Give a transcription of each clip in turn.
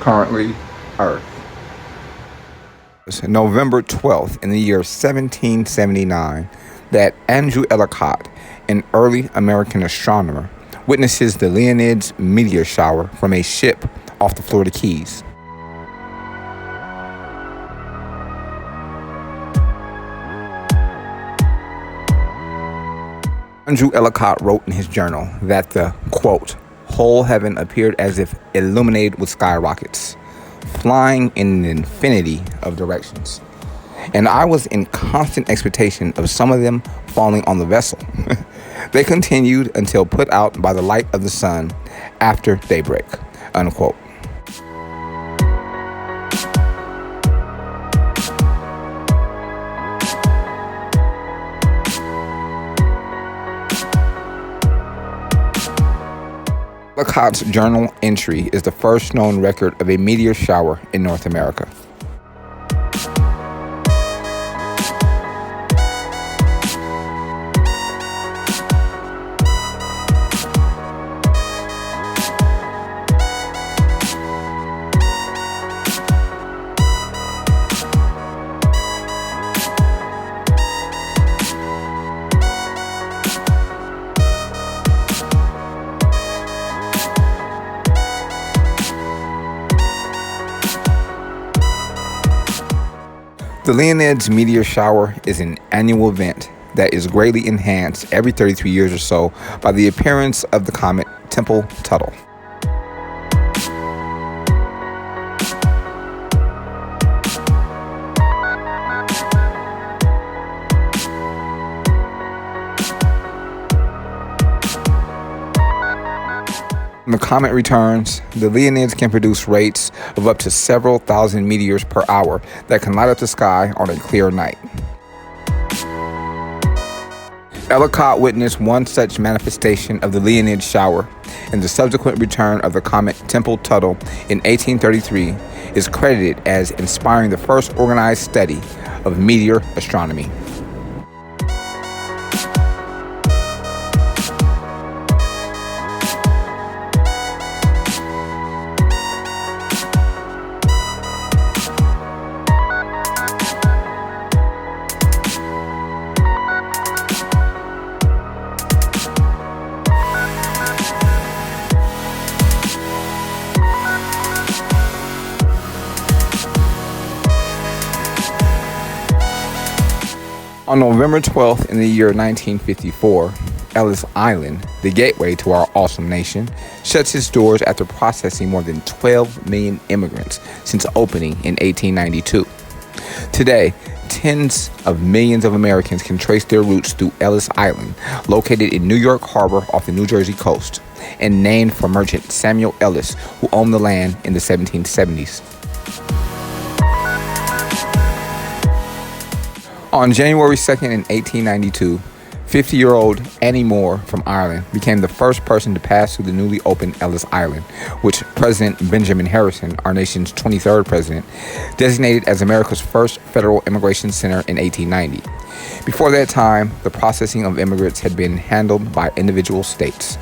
currently Earth. November 12th in the year 1779 that Andrew Ellicott, an early American astronomer, witnesses the Leonids meteor shower from a ship off the Florida Keys. Andrew Ellicott wrote in his journal that the, quote, whole heaven appeared as if illuminated with skyrockets, flying in an infinity of directions. And I was in constant expectation of some of them falling on the vessel. They continued until put out by the light of the sun after daybreak, unquote. Ellicott's journal entry is the first known record of a meteor shower in North America. The Leonids meteor shower is an annual event that is greatly enhanced every 33 years or so by the appearance of the comet Tempel-Tuttle. When the comet returns, the Leonids can produce rates of up to several thousand meteors per hour that can light up the sky on a clear night. Ellicott witnessed one such manifestation of the Leonid shower, and the subsequent return of the comet Tempel-Tuttle in 1833 is credited as inspiring the first organized study of meteor astronomy. On November 12th in the year 1954, Ellis Island, the gateway to our awesome nation, shuts its doors after processing more than 12 million immigrants since opening in 1892. Today, tens of millions of Americans can trace their roots through Ellis Island, located in New York Harbor off the New Jersey coast, and named for merchant Samuel Ellis, who owned the land in the 1770s. On January 2nd in 1892, 50-year-old Annie Moore from Ireland became the first person to pass through the newly opened Ellis Island, which President Benjamin Harrison, our nation's 23rd president, designated as America's first federal immigration center in 1890. Before that time, the processing of immigrants had been handled by individual states.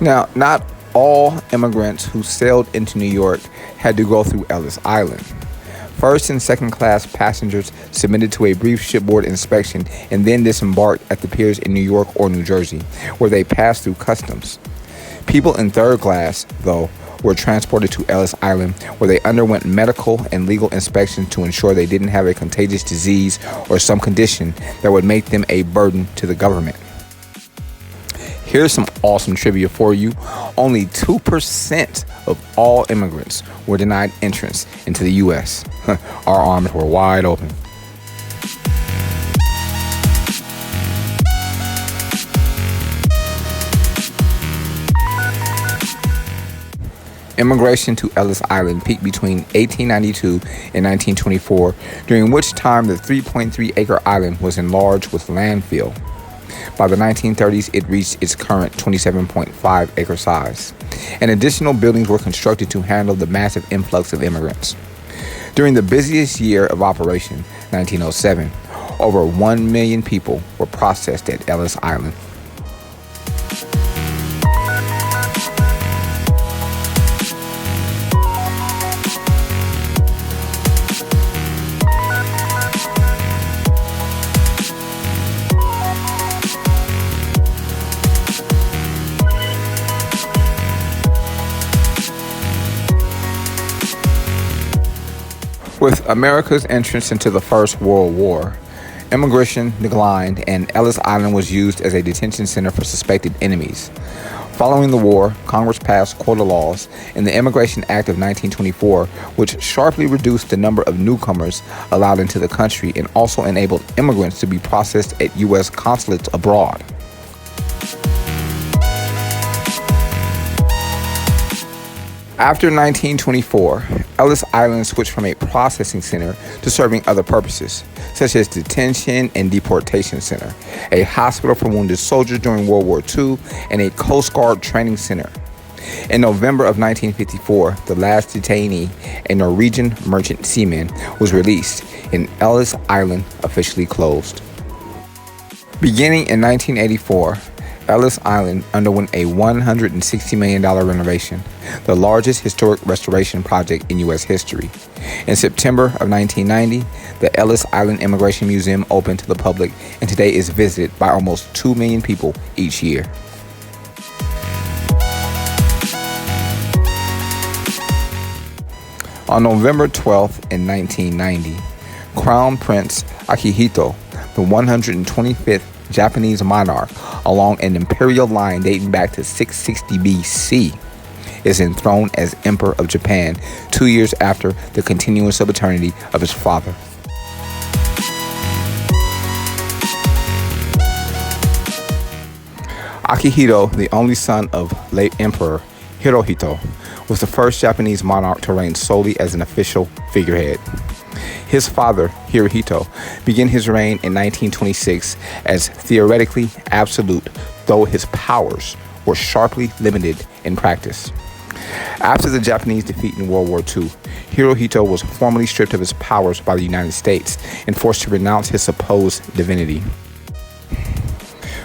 Now, not all immigrants who sailed into New York had to go through Ellis Island. First and second class passengers submitted to a brief shipboard inspection and then disembarked at the piers in New York or New Jersey, where they passed through customs. People in third class, though, were transported to Ellis Island, where they underwent medical and legal inspections to ensure they didn't have a contagious disease or some condition that would make them a burden to the government. Here's some awesome trivia for you. Only 2% of all immigrants were denied entrance into the U.S. Our arms were wide open. Immigration to Ellis Island peaked between 1892 and 1924, during which time the 3.3-acre island was enlarged with landfill. By the 1930s, it reached its current 27.5-acre size, and additional buildings were constructed to handle the massive influx of immigrants. During the busiest year of operation, 1907, over 1 million people were processed at Ellis Island. With America's entrance into the First World War, immigration declined and Ellis Island was used as a detention center for suspected enemies. Following the war, Congress passed quota laws in the Immigration Act of 1924, which sharply reduced the number of newcomers allowed into the country and also enabled immigrants to be processed at U.S. consulates abroad. After 1924, Ellis Island switched from a processing center to serving other purposes, such as detention and deportation center, a hospital for wounded soldiers during World War II, and a Coast Guard training center. In November of 1954, the last detainee, a Norwegian merchant seaman, was released, and Ellis Island officially closed. Beginning in 1984, Ellis Island underwent a $160 million renovation, the largest historic restoration project in U.S. history. In September of 1990, the Ellis Island Immigration Museum opened to the public and today is visited by almost 2 million people each year. On November 12th in 1990, Crown Prince Akihito, the 125th Japanese monarch along an imperial line dating back to 660 BC, is enthroned as Emperor of Japan 2 years after the continuance of paternity of his father. Akihito, the only son of late Emperor Hirohito, was the first Japanese monarch to reign solely as an official figurehead. His father, Hirohito, began his reign in 1926 as theoretically absolute, though his powers were sharply limited in practice. After the Japanese defeat in World War II, Hirohito was formally stripped of his powers by the United States and forced to renounce his supposed divinity.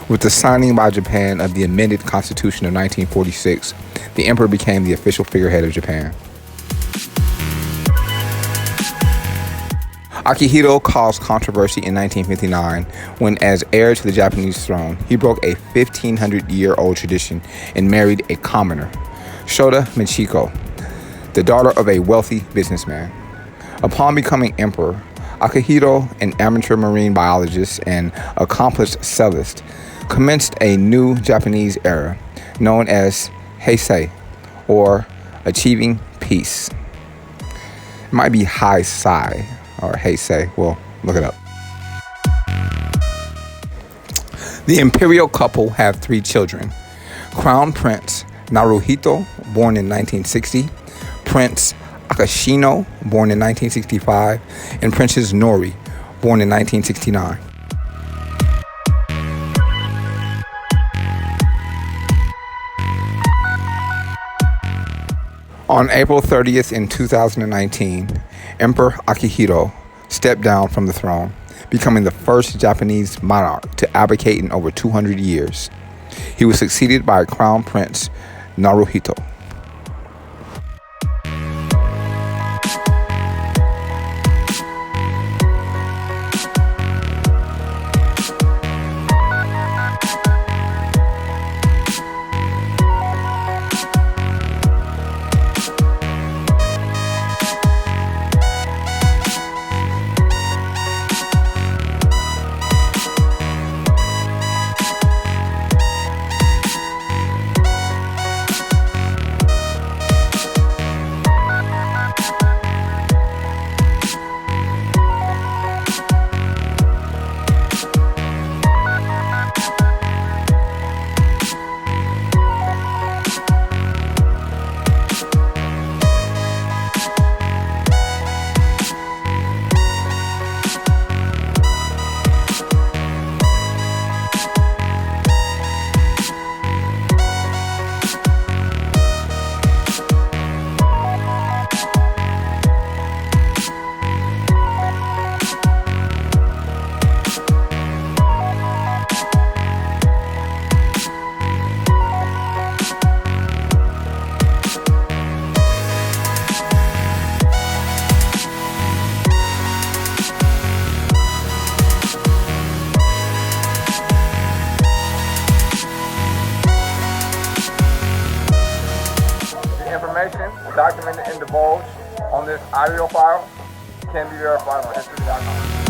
With the signing by Japan of the amended Constitution of 1946, the emperor became the official figurehead of Japan. Akihito caused controversy in 1959 when, as heir to the Japanese throne, he broke a 1,500-year-old tradition and married a commoner, Shota Michiko, the daughter of a wealthy businessman. Upon becoming emperor, Akihito, an amateur marine biologist and accomplished cellist, commenced a new Japanese era known as Heisei, or Achieving Peace. It might be Heisei or Heisei. Well, look it up. The imperial couple have 3 children: Crown Prince Naruhito, born in 1960, Prince Akashino, born in 1965, and Princess Nori, born in 1969. On April 30th in 2019, Emperor Akihito stepped down from the throne, becoming the first Japanese monarch to abdicate in over 200 years. He was succeeded by Crown Prince Naruhito. Documented and divulged on this audio file can be verified on history.com.